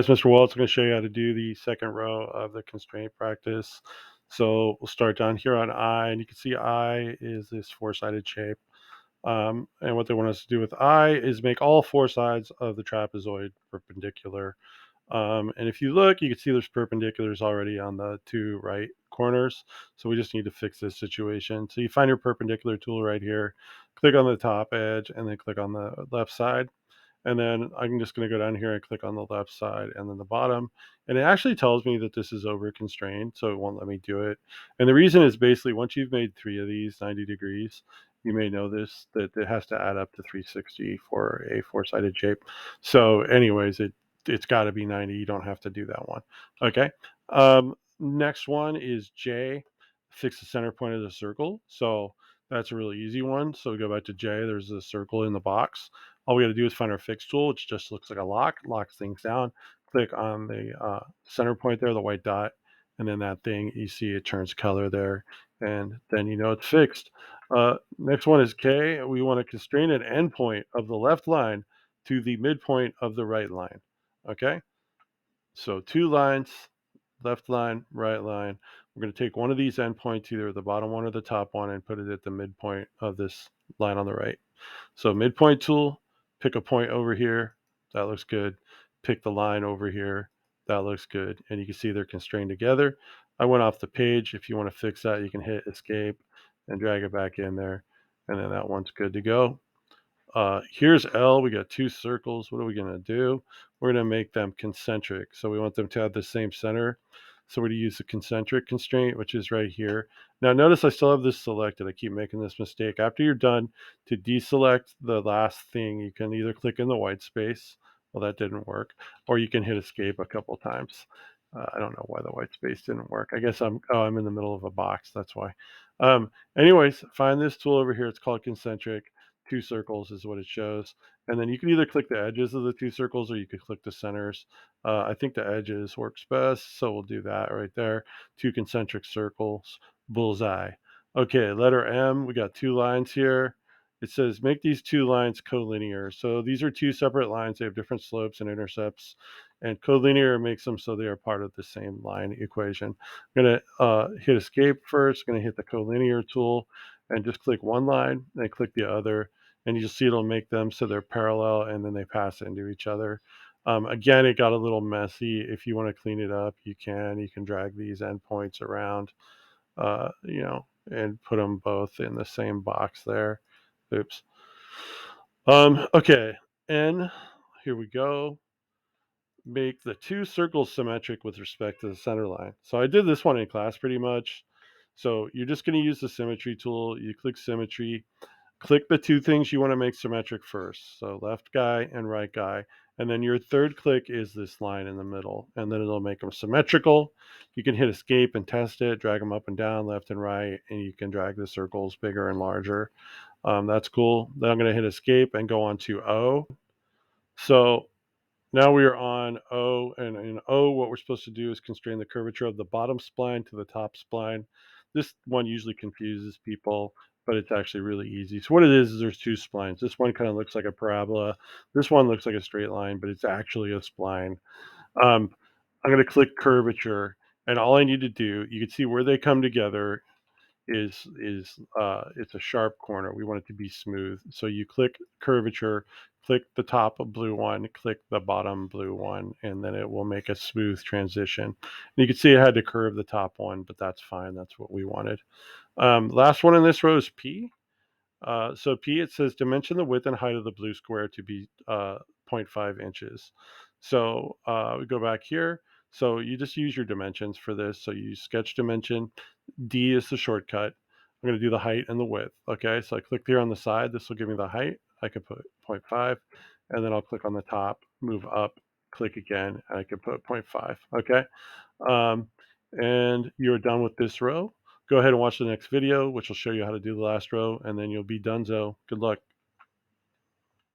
Mr. Walt's going to show you how to do the second row of the constraint practice. So we'll start down here on I, and you can see I is this four-sided shape. And what they want us to do with I is make all four sides of the trapezoid perpendicular. And if you look, you can see there's perpendiculars already on the two right corners. So we just need to fix this situation. So you find your perpendicular tool right here, click on the top edge, and then click on the left side. And then I'm just going to go down here and click on the left side and then the bottom. And it actually tells me that this is over constrained, so it won't let me do it. And the reason is basically once you've made three of these 90 degrees, you may know this, that it has to add up to 360 for a four-sided shape. So anyways, it's got to be 90. You don't have to do that one. Okay. Next one is J, fix the center point of the circle. So that's a really easy one. So we go back to J, there's a circle in the box. All we got to do is find our fix tool, which just looks like a lock, locks things down. Click on the center point there, the white dot, and then that thing, you see it turns color there, and then you know it's fixed. Next one is K. We want to constrain an endpoint of the left line to the midpoint of the right line. Okay, so two lines, left line, right line. We're going to take one of these endpoints, either the bottom one or the top one, and put it at the midpoint of this line on the right. So midpoint tool, pick a point over here. That looks good. Pick the line over here. That looks good. And you can see they're constrained together. I went off the page. If you want to fix that, you can hit escape and drag it back in there. And then that one's good to go. Here's L. We got two circles. What are we going to do? We're going to make them concentric. So we want them to have the same center. So we're going to use the concentric constraint, which is right here. Now notice I still have this selected. I keep making this mistake. After you're done, to deselect the last thing, you can either click in the white space. Well, that didn't work. Or you can hit escape a couple times. I don't know why the white space didn't work. I guess I'm in the middle of a box. That's why. Anyways, find this tool over here. It's called concentric. Two circles is what it shows. And then you can either click the edges of the two circles or you could click the centers. I think the edges works best, so we'll do that right there. Two concentric circles, bullseye. Okay, letter M, we got two lines here. It says make these two lines collinear. So these are two separate lines. They have different slopes and intercepts. And collinear makes them so they are part of the same line equation. I'm going to hit escape first. Going to hit the collinear tool and just click one line, then click the other, and you just see it'll make them so they're parallel and then they pass into each other. Again, it got a little messy. If you want to clean it up, you can. You can drag these endpoints around, and put them both in the same box there. Oops. Okay, N, here we go. Make the two circles symmetric with respect to the center line. So I did this one in class pretty much. So you're just going to use the symmetry tool. You click symmetry, click the two things you want to make symmetric first. So left guy and right guy. And then your third click is this line in the middle. And then it'll make them symmetrical. You can hit escape and test it, drag them up and down, left and right, and you can drag the circles bigger and larger. That's cool. Then I'm going to hit escape and go on to O. So now we are on O, and in O, what we're supposed to do is constrain the curvature of the bottom spline to the top spline. This one usually confuses people, but it's actually really easy. So what it is there's two splines. This one kind of looks like a parabola. This one looks like a straight line, but it's actually a spline. Um, I'm going to click curvature, and all I need to do, you can see where they come together is it's a sharp corner. We want it to be smooth. So you click curvature, click the top blue one, click the bottom blue one, and then it will make a smooth transition. And you can see it had to curve the top one, but that's fine. That's what we wanted. Last one in this row is P. So P, it says dimension the width and height of the blue square to be 0.5 inches. So we go back here. So you just use your dimensions for this. So you use sketch dimension. D is the shortcut. I'm going to do the height and the width. Okay, so I click here on the side. This will give me the height. I could put 0.5, and then I'll click on the top, move up, click again, and I can put 0.5. Okay, um, and you're done with this row. Go ahead and watch the next video, which will show you how to do the last row, and then you'll be donezo. Good luck.